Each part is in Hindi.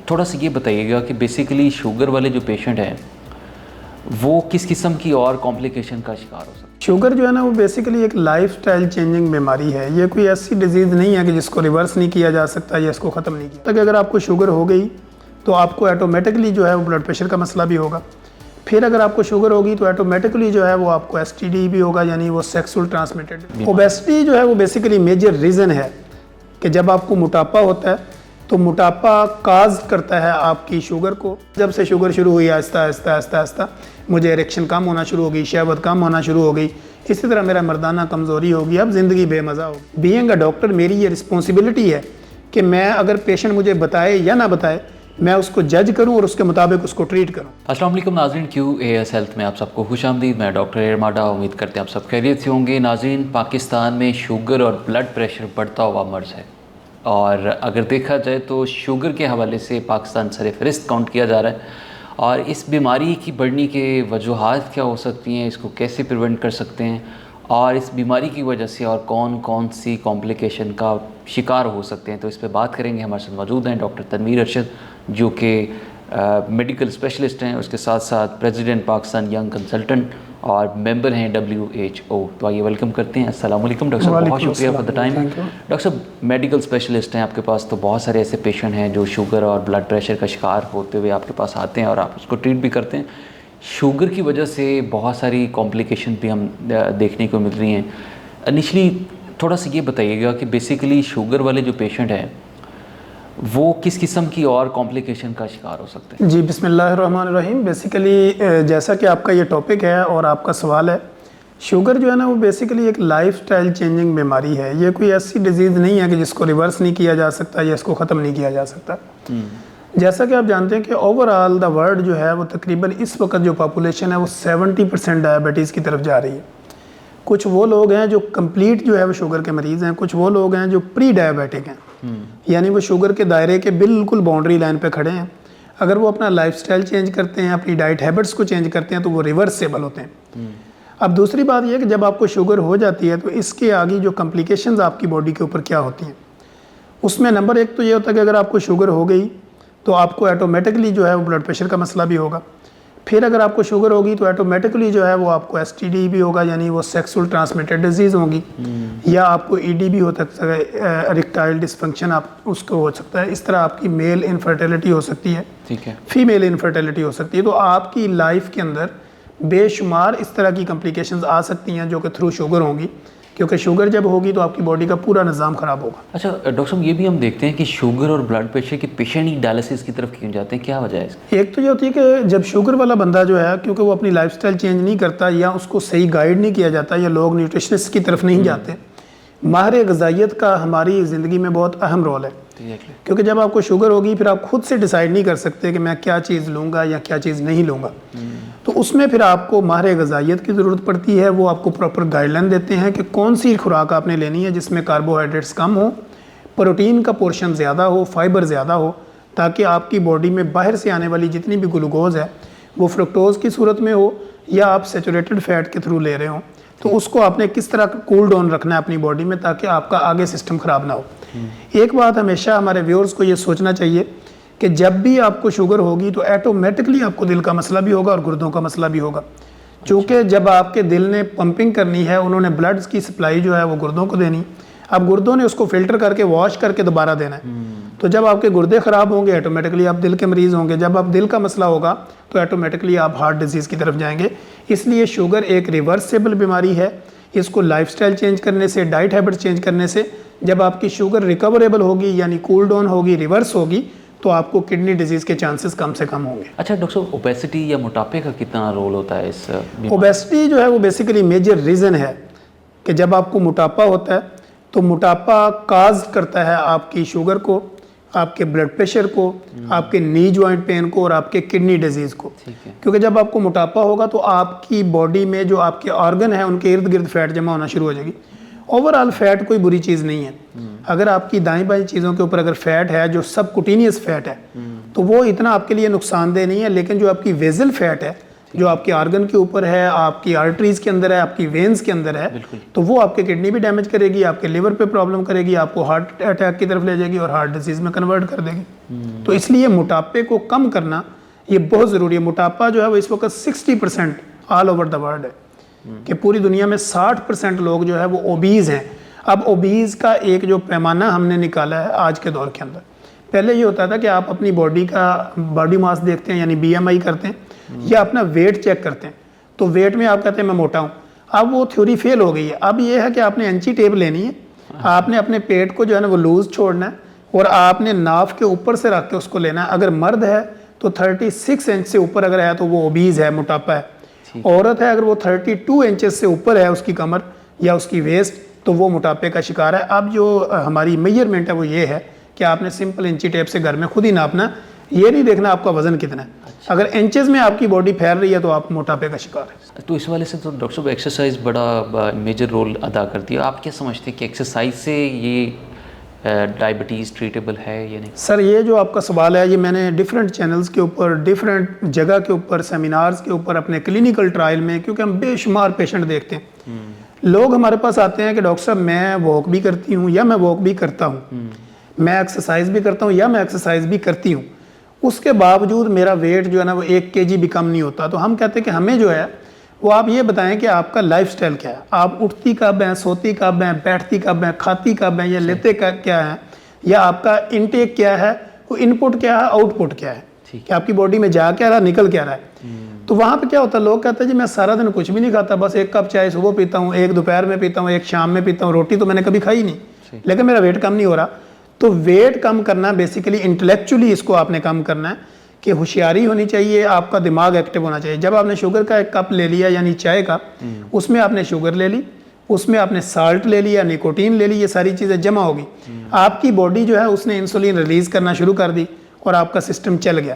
थोड़ा सा ये बताइएगा कि बेसिकली शुगर वाले जो पेशेंट हैं वो किस किस्म की और कॉम्प्लिकेशन का शिकार हो सकते हैं? शुगर जो है ना वो बेसिकली एक लाइफस्टाइल चेंजिंग बीमारी है। ये कोई ऐसी डिजीज़ नहीं है कि जिसको रिवर्स नहीं किया जा सकता या इसको ख़त्म नहीं किया तक। अगर आपको शुगर हो गई तो आपको ऑटोमेटिकली जो है वो ब्लड प्रेशर का मसला भी होगा। फिर अगर आपको शुगर होगी तो ऑटोमेटिकली जो है वो आपको एसटीडी भी होगा, यानी वो सेक्सुअल ट्रांसमिटेड। ओबेसिटी जो है वो बेसिकली मेजर रीज़न है कि जब आपको मोटापा होता है तो मोटापा काज करता है आपकी शुगर को। जब से शुगर शुरू हुई आहिस्ता आहिस्ता आहिस्ता आहिस्ता मुझे इरेक्शन कम होना शुरू हो गई, शहवत कम होना शुरू हो गई, इसी तरह मेरा मर्दाना कमज़ोरी होगी, अब ज़िंदगी बेमज़ा होगी। बीइंग अ डॉक्टर मेरी ये रिस्पॉन्सिबिलिटी है कि मैं अगर पेशेंट मुझे बताए या ना बताए मैं उसको जज करूं और उसके मुताबिक उसको ट्रीट करूं। अस्सलाम वालेकुम नाज़रीन, QAS हेल्थ में आप सबको खुशामदीद। मैं डॉक्टर एरमाडा, उम्मीद करते हैं आप सब खैरियत से होंगे। नाज़रीन, पाकिस्तान में शुगर और ब्लड प्रेशर बढ़ता हुआ मर्ज़ है और अगर देखा जाए तो शुगर के हवाले से पाकिस्तान सर-ए-फ़हरिस्त काउंट किया जा रहा है। और इस बीमारी की बढ़ने के वजूहात क्या हो सकती हैं, इसको कैसे प्रिवेंट कर सकते हैं और इस बीमारी की वजह से और कौन कौन सी कॉम्प्लिकेशन का शिकार हो सकते हैं, तो इस पे बात करेंगे। हमारे साथ मौजूद हैं डॉक्टर तनवीर अरशद जो कि मेडिकल स्पेशलिस्ट हैं, उसके साथ साथ प्रेसिडेंट पाकिस्तान यंग कंसल्टेंट और मेंबर हैं WHO। तो आइए वेलकम करते हैं। अस्सलाम वालेकुम डॉक्टर साहब, बहुत शुक्रिया फॉर द टाइम। डॉक्टर साहब, मेडिकल स्पेशलिस्ट हैं, आपके पास तो बहुत सारे ऐसे पेशेंट हैं जो शुगर और ब्लड प्रेशर का शिकार होते हुए आपके पास आते हैं और आप उसको ट्रीट भी करते हैं। शुगर की वजह से बहुत सारी कॉम्प्लिकेशन भी हम देखने को मिल रही हैं। इनिशली थोड़ा सा ये बताइएगा कि बेसिकली शुगर वाले जो पेशेंट हैं वो किस किस्म की और कॉम्प्लिकेशन का शिकार हो सकते हैं? जी, बिस्मिल्लाहिर्रहमानिर्रहीम। बेसिकली जैसा कि आपका ये टॉपिक है और आपका सवाल है, शुगर जो है ना वो बेसिकली एक लाइफस्टाइल चेंजिंग बीमारी है। ये कोई ऐसी डिजीज़ नहीं है कि जिसको रिवर्स नहीं किया जा सकता या इसको ख़त्म नहीं किया जा सकता। जैसा कि आप जानते हैं कि ओवरऑल द वर्ल्ड जो है वो तकरीबन इस वक्त जो पॉपुलेशन है वो 70% डायबिटीज़ की तरफ जा रही है। कुछ वो लोग हैं जो कंप्लीट जो है वो शुगर के मरीज़ हैं, कुछ वो लोग हैं जो प्री डायबिटिक हैं, यानी वो शुगर के दायरे के बिल्कुल बाउंड्री लाइन पे खड़े हैं। अगर वो अपना लाइफस्टाइल चेंज करते हैं, अपनी डाइट हैबिट्स को चेंज करते हैं तो वो रिवर्सेबल होते हैं। अब दूसरी बात यह कि जब आपको शुगर हो जाती है तो इसके आगे जो कॉम्प्लिकेशंस आपकी बॉडी के ऊपर क्या होती हैं, उसमें नंबर एक तो ये होता है कि अगर आपको शुगर हो गई तो आपको ऑटोमेटिकली जो है वो ब्लड प्रेशर का मसला भी होगा। फिर अगर आपको शुगर होगी तो ऑटोमेटिकली जो है वो आपको एसटीडी भी होगा, यानी वो सेक्सुअल ट्रांसमिटेड डिजीज़ होगी, या आपको ईडी भी हो सकता है, इरेक्टाइल डिसफंक्शन आप उसको हो सकता है। इस तरह आपकी मेल इनफर्टिलिटी हो सकती है, ठीक है, फीमेल इनफर्टिलिटी हो सकती है। तो आपकी लाइफ के अंदर बेशुमार इस तरह की कॉम्प्लिकेशंस आ सकती हैं जो कि थ्रू शुगर होंगी, क्योंकि शुगर जब होगी तो आपकी बॉडी का पूरा निज़ाम ख़राब होगा। अच्छा डॉक्टर साहब, ये भी हम देखते हैं कि शुगर और ब्लड प्रेशर के पेशेंट ही डायलिसिस की तरफ क्यों जाते हैं, क्या वजह है इसकी? एक तो ये होती है कि जब शुगर वाला बंदा जो है, क्योंकि वो अपनी लाइफस्टाइल चेंज नहीं करता या उसको सही गाइड नहीं किया जाता या लोग न्यूट्रिशनिस्ट की तरफ नहीं जाते। माहिर ग़िज़ाइयत का हमारी ज़िंदगी में बहुत अहम रोल है, क्योंकि जब आपको शुगर होगी फिर आप खुद से डिसाइड नहीं कर सकते कि मैं क्या चीज़ लूँगा या क्या चीज़ नहीं लूँगा। तो उसमें फिर आपको माहिर ग़िज़ाइयत की ज़रूरत पड़ती है। वो आपको प्रॉपर गाइडलाइन देते हैं कि कौन सी खुराक आपने लेनी है जिसमें कार्बोहाइड्रेट्स कम हो, प्रोटीन का पोर्शन ज़्यादा हो, फाइबर ज़्यादा हो, ताकि आपकी बॉडी में बाहर से आने वाली जितनी भी ग्लूकोज़ है वो फ्रुक्टोज़ की सूरत में हो या आप सेचुरेटेड फैट के थ्रू ले रहे हो, तो उसको आपने किस तरह कूल डाउन रखना है अपनी बॉडी में ताकि आपका आगे सिस्टम ख़राब ना हो। एक बात हमेशा हमारे व्यूअर्स को ये सोचना चाहिए कि जब भी आपको शुगर होगी तो ऑटोमेटिकली आपको दिल का मसला भी होगा और गुर्दों का मसला भी होगा, क्योंकि जब आपके दिल ने पंपिंग करनी है, उन्होंने ब्लड की सप्लाई जो है वो गुर्दों को देनी, अब गुर्दों ने उसको फिल्टर करके वॉश करके दोबारा देना है। तो जब आपके गुर्दे ख़राब होंगे ऑटोमेटिकली आप दिल के मरीज़ होंगे, जब आप दिल का मसला होगा तो ऑटोमेटिकली आप हार्ट डिजीज़ की तरफ जाएंगे। इसलिए शुगर एक रिवर्सेबल बीमारी है। इसको लाइफस्टाइल चेंज करने से, डाइट हैबिट चेंज करने से जब आपकी शुगर रिकवरेबल होगी, यानी कूल डाउन होगी, रिवर्स होगी, तो आपको किडनी डिजीज़ के चांसेस कम से कम होंगे। अच्छा डॉक्टर साहब, ओबेसिटी या मोटापे का कितना रोल होता है इस बीमारी? ओबेसिटी जो है वो बेसिकली मेजर रीज़न है कि जब आपको मोटापा होता है तो मोटापा काज करता है आपकी शुगर को, आपके ब्लड प्रेशर को, आपके नी जॉइंट पेन को और आपके किडनी डिजीज़ को। क्योंकि जब आपको मोटापा होगा तो आपकी बॉडी में जो आपके ऑर्गन है उनके इर्द गिर्द फैट जमा होना शुरू हो जाएगी। ओवरऑल फैट कोई बुरी चीज़ नहीं है। अगर आपकी दाएं बाएं चीज़ों के ऊपर अगर फैट है जो सबकुटेनियस फैट है तो वो इतना आपके लिए नुकसानदेह नहीं है, लेकिन जो आपकी वेजल फैट है जो आपके आर्गन के ऊपर है, आपकी आर्टरीज के अंदर है, आपकी वेन्स के अंदर है, तो वो आपके किडनी भी डैमेज करेगी, आपके लिवर पे प्रॉब्लम करेगी, आपको हार्ट अटैक की तरफ ले जाएगी और हार्ट डिजीज में कन्वर्ट कर देगी। तो इसलिए मोटापे को कम करना ये बहुत ज़रूरी है। मोटापा जो है वो इस वक्त 60% ऑल ओवर द वर्ल्ड है, कि पूरी दुनिया में 60% लोग जो है वो ओबीज़ हैं। अब ओबीज़ का एक जो पैमाना हमने निकाला है आज के दौर के अंदर, पहले ये होता था कि आप अपनी बॉडी मास देखते हैं, यानी BMI करते हैं, या अपना वेट चेक करते हैं, तो वेट में आप कहते हैं मैं मोटा हूँ। अब वो थ्योरी फेल हो गई है। अब ये है कि आपने इंची टेप लेनी है, आपने अपने पेट को जो है ना वो लूज छोड़ना है और आपने नाव के ऊपर से रख के उसको लेना है। अगर मर्द है तो 36 इंच से ऊपर अगर है तो वो ओबीज़ है, मोटापा है। औरत है अगर वो 32 इंचेस से ऊपर है उसकी कमर या उसकी वेस्ट, तो वो मोटापे का शिकार है। अब जो हमारी मेजरमेंट है वो ये है कि आपने सिंपल इंची टेप से घर में खुद ही नापना, ये नहीं देखना आपका वजन कितना है। अगर इंचेस में आपकी बॉडी फैल रही है तो आप मोटापे का शिकार है। तो इस वाले से तो डॉक्टर साहब एक्सरसाइज बड़ा मेजर रोल अदा करती है। आप क्या समझते हैं कि एक्सरसाइज से ये डायबिटीज़ ट्रीटेबल है या नहीं? सर, ये जो आपका सवाल है ये मैंने डिफरेंट चैनल्स के ऊपर, डिफरेंट जगह के ऊपर, सेमिनार्स के ऊपर, अपने क्लिनिकल ट्रायल में, क्योंकि हम बेशुमार पेशेंट देखते हैं, लोग हमारे पास आते हैं कि डॉक्टर साहब मैं वॉक भी करती हूँ या मैं वॉक भी करता हूँ, मैं एक्सरसाइज भी करता हूँ या मैं एक्सरसाइज भी करती हूँ, उसके बावजूद मेरा वेट जो है ना वो 1 kg भी कम नहीं होता। तो हम कहते हैं कि हमें जो है वो आप ये बताएं कि आपका लाइफस्टाइल क्या है, आप उठती कब हैं, सोती कब हैं, बैठती कब हैं, खाती कब हैं, या लेते क्या हैं, या आपका इनटेक क्या है, वो इनपुट क्या है, आउटपुट क्या है, कि आपकी बॉडी में जा क्या रहा, निकल क्या रहा है। तो वहाँ पे क्या होता है, लोग कहते हैं जी मैं सारा दिन कुछ भी नहीं खाता, बस 1 कप चाय सुबह पीता हूँ, 1 दोपहर में पीता हूँ, 1 शाम में पीता हूँ, रोटी तो मैंने कभी खाई नहीं, लेकिन मेरा वेट कम नहीं हो रहा। तो वेट कम करना बेसिकली इंटेलेक्चुअली इसको आपने कम करना है कि होशियारी होनी चाहिए, आपका दिमाग एक्टिव होना चाहिए। जब आपने शुगर का 1 कप ले लिया यानी चाय का, उसमें आपने शुगर ले ली, उसमें आपने साल्ट ले लिया, निकोटीन ले ली, ये सारी चीज़ें जमा होगी, आपकी बॉडी जो है उसने इंसुलिन रिलीज़ करना शुरू कर दी और आपका सिस्टम चल गया।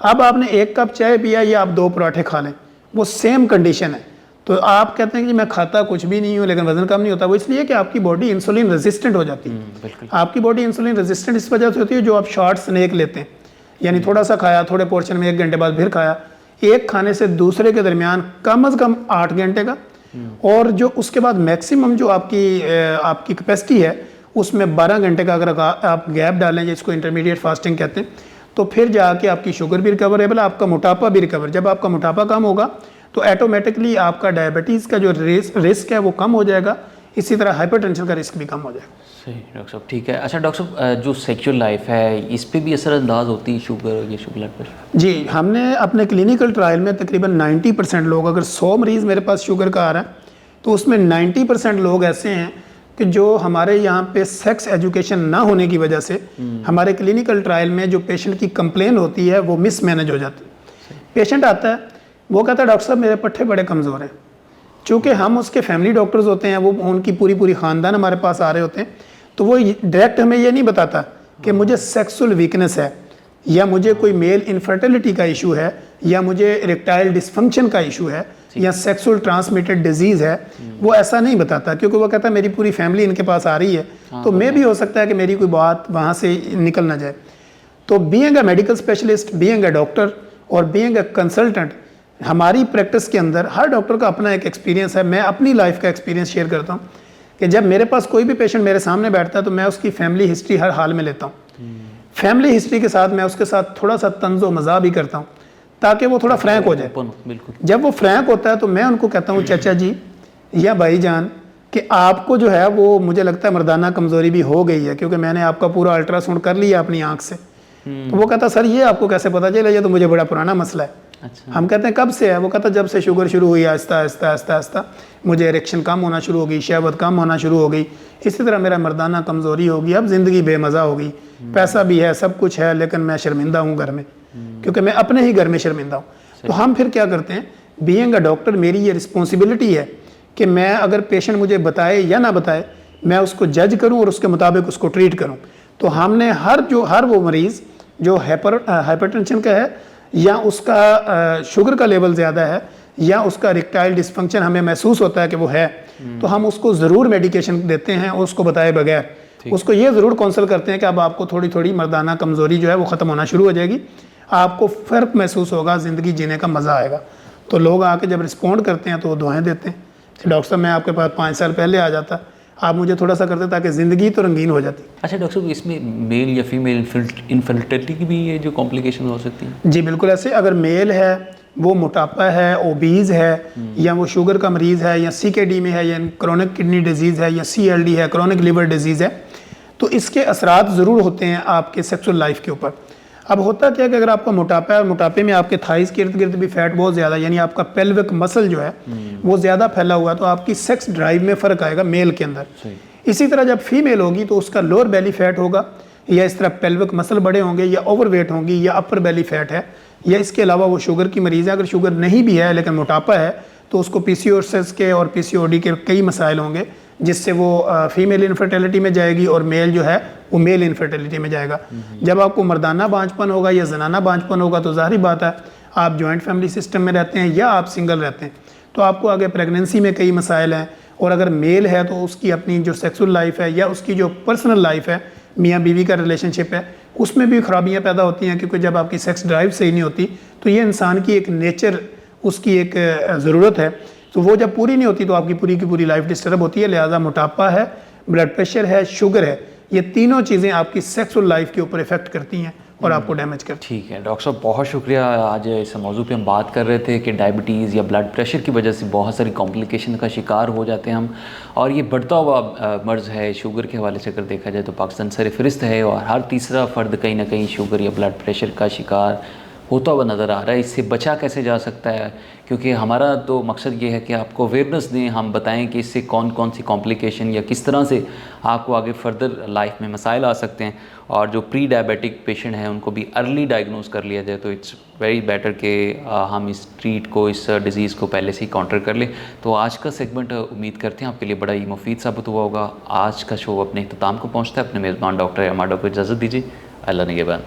अब आपने 1 कप चाय पिया या आप 2 पराठे खा लें, वो सेम कंडीशन है। तो आप कहते हैं कि मैं खाता कुछ भी नहीं हूँ लेकिन वजन कम नहीं होता, वो इसलिए कि आपकी बॉडी इंसुलिन रेजिस्टेंट हो जाती है। आपकी बॉडी इंसुलिन रेजिस्टेंट इस वजह से होती है जो आप शॉर्ट स्नैक लेते हैं, यानी थोड़ा सा खाया, थोड़े पोर्शन में 1 घंटे बाद फिर खाया, एक खाने से दूसरे के दरमियान कम से कम 8 घंटे का, और जो उसके बाद मैक्सिमम जो आपकी कैपेसिटी है उसमें 12 घंटे का अगर आप गैप डालें, जिसको इंटरमीडिएट फास्टिंग कहते हैं, तो फिर जाके आपकी शुगर भी रिकवरेबल, आपका मोटापा भी रिकवर। जब आपका मोटापा कम होगा तो ऑटोमेटिकली आपका डायबिटीज़ का जो रिस्क है वो कम हो जाएगा, इसी तरह हाइपरटेंशन का रिस्क भी कम हो जाएगा। सही डॉक्टर साहब, ठीक है। अच्छा डॉक्टर साहब, जो सेक्सुअल लाइफ है इस पे भी असरअंदाज होती है शुगर, ये शुगर ब्लड प्रेशर? जी, हमने अपने क्लिनिकल ट्रायल में तकरीबन 90% लोग, अगर 100 मरीज़ मेरे पास शुगर का आ रहा है तो उसमें 90% लोग ऐसे हैं कि जो हमारे यहाँ पे सेक्स एजुकेशन ना होने की वजह से हमारे क्लिनिकल ट्रायल में जो पेशेंट की कंप्लेन होती है वो मिसमैनेज हो जाती है। पेशेंट आता है, वो कहता है डॉक्टर साहब मेरे पट्टे बड़े कमज़ोर हैं। चूँकि हम उसके फैमिली डॉक्टर्स होते हैं, वो उनकी पूरी ख़ानदान हमारे पास आ रहे होते हैं, तो वो डायरेक्ट हमें ये नहीं बताता कि मुझे सेक्सुअल वीकनेस है, या मुझे कोई मेल इनफर्टिलिटी का इशू है, या मुझे इरेक्टाइल डिसफंक्शन का इशू है, या सेक्सुअल ट्रांसमिटेड डिजीज़ है। वो ऐसा नहीं बताता, क्योंकि वो कहता है मेरी पूरी फैमिली इनके पास आ रही है, तो मे भी हो सकता है कि मेरी कोई बात वहाँ से निकल ना जाए। तो being a medical specialist, being a doctor और बीइंग अ कंसल्टेंट, हमारी प्रैक्टिस के अंदर हर डॉक्टर का अपना एक एक्सपीरियंस है। मैं अपनी लाइफ का एक्सपीरियंस शेयर करता हूँ कि जब मेरे पास कोई भी पेशेंट मेरे सामने बैठता है तो मैं उसकी फैमिली हिस्ट्री हर हाल में लेता हूँ। फैमिली हिस्ट्री के साथ मैं उसके साथ थोड़ा सा तंज़ो मज़ाक भी करता हूँ ताकि वो थोड़ा फ्रैंक हो जाए। बिल्कुल। जब वो फ्रैंक होता है तो मैं उनको कहता हूँ चाचा जी या भाईजान कि आपको जो है वो मुझे लगता है मर्दाना कमज़ोरी भी हो गई है, क्योंकि मैंने आपका पूरा अल्ट्रासाउंड कर लिया अपनी आँख से। तो वो कहता सर ये आपको कैसे पता चला, ये तो मुझे बड़ा पुराना मसला है। अच्छा। हम कहते हैं कब से है? वो कहता जब से शुगर शुरू हुई, आहिस्ता आहिस्ता आहिस्ता आहिस्ता मुझे इरेक्शन कम होना शुरू हो गई, शहवत कम होना शुरू हो गई, इसी तरह मेरा मर्दाना कमज़ोरी होगी, अब ज़िंदगी बेमज़ा हो गई, पैसा भी है, सब कुछ है, लेकिन मैं शर्मिंदा हूँ घर में, क्योंकि मैं अपने ही घर में शर्मिंदा हूँ। तो हम फिर क्या करते हैं, बीइंग अ डॉक्टर मेरी ये रिस्पॉन्सिबिलिटी है कि मैं अगर पेशेंट मुझे बताए या ना बताए, मैं उसको जज करूँ और उसके मुताबिक उसको ट्रीट करूँ। तो हमने हर वो मरीज़ जो हाइपरटेंशन का है, या उसका शुगर का लेवल ज़्यादा है, या उसका इरेक्टाइल डिसफंक्शन हमें महसूस होता है कि वो है, तो हम उसको ज़रूर मेडिकेशन देते हैं उसको बताए बगैर। उसको ये ज़रूर काउंसल करते हैं कि अब आपको थोड़ी थोड़ी मर्दाना कमज़ोरी जो है वो ख़त्म होना शुरू हो जाएगी, आपको फ़र्क महसूस होगा, ज़िंदगी जीने का मज़ा आएगा। तो लोग आके जब रिस्पॉन्ड करते हैं तो वो दुआएं देते हैं कि डॉक्टर साहब मैं आपके पास 5 साल पहले आ जाता, आप मुझे थोड़ा सा करते ताकि ज़िंदगी तो रंगीन हो जाती। अच्छा डॉक्टर साहब, इसमें मेल या फीमेल इनफर्टिलिटी की भी ये जो कॉम्प्लिकेशन हो सकती है? जी बिल्कुल ऐसे, अगर मेल है, वो मोटापा है, ओबीज़ है, या वो शुगर का मरीज़ है, या CKD में है, या क्रोनिक किडनी डिजीज़ है, या CLD है, क्रोनिक लिवर डिजीज़ है, तो इसके असरात ज़रूर होते हैं आपके सेक्सुअल लाइफ के ऊपर। अब होता क्या है कि अगर आपका मोटापा है और मोटापे में आपके थाइस के इर्द गिर्द भी फैट बहुत ज़्यादा, यानी आपका पेल्विक मसल जो है वो ज़्यादा फैला हुआ है, तो आपकी सेक्स ड्राइव में फ़र्क आएगा मेल के अंदर। इसी तरह जब फीमेल होगी तो उसका लोअर बेली फैट होगा, या इस तरह पेल्विक मसल बड़े होंगे, या ओवरवेट होंगी, या अपर बेली फैट है, या इसके अलावा वो शुगर की मरीज़ है। अगर शुगर नहीं भी है लेकिन मोटापा है तो उसको PCOS के और PCOD के कई मसाइल होंगे, जिससे वो फीमेल इनफर्टिलिटी में जाएगी और मेल जो है वो मेल इनफर्टिलिटी में जाएगा। जब आपको मर्दाना बांझपन होगा या जनाना बांझपन होगा तो ज़ाहिर बात है आप जॉइंट फैमिली सिस्टम में रहते हैं या आप सिंगल रहते हैं तो आपको आगे प्रेगनेंसी में कई मसाइल हैं। और अगर मेल है तो उसकी अपनी जो सेक्सुअल लाइफ है या उसकी जो पर्सनल लाइफ है, मियाँ बीवी का रिलेशनशिप है, उसमें भी खराबियाँ पैदा होती हैं, क्योंकि जब आपकी सेक्स ड्राइव सही नहीं होती तो ये इंसान की एक नेचर, उसकी एक ज़रूरत है, तो वो जब पूरी नहीं होती तो आपकी पूरी की पूरी लाइफ डिस्टर्ब होती है। लिहाजा मोटापा है, ब्लड प्रेशर है, शुगर है, ये तीनों चीज़ें आपकी सेक्सुअल लाइफ के ऊपर इफेक्ट करती हैं और आपको डैमेज करती हैं। ठीक है डॉक्टर साहब, बहुत शुक्रिया। आज इस मौजू पे हम बात कर रहे थे कि डायबिटीज़ या ब्लड प्रेशर की वजह से बहुत सारी कॉम्प्लिकेशन का शिकार हो जाते हैं हम, और ये बढ़ता हुआ मर्ज़ है। शुगर के हवाले से अगर देखा जाए तो पाकिस्तान सरफ़हरिस्त है और हर तीसरा फ़र्द कहीं ना कहीं शुगर या ब्लड प्रेशर का शिकार होता हुआ नज़र आ रहा है। इससे बचा कैसे जा सकता है, क्योंकि हमारा तो मकसद ये है कि आपको अवेयरनेस दें, हम बताएं कि इससे कौन कौन सी कॉम्प्लिकेशन या किस तरह से आपको आगे फर्दर लाइफ में मसाइल आ सकते हैं। और जो प्री डायबिटिक पेशेंट हैं उनको भी अर्ली डायग्नोज कर लिया जाए तो इट्स वेरी बेटर कि हम इस डिज़ीज़ को पहले से ही काउंटर कर लें। तो आज का सेगमेंट उम्मीद करते हैं आपके लिए बड़ा ही मुफीद साबित हुआ होगा। आज का शो अपने इख्तिताम को पहुँचता है। अपने मेज़बान डॉक्टर एमाडा को इजाज़त दीजिए। अल्लाह निगहबान।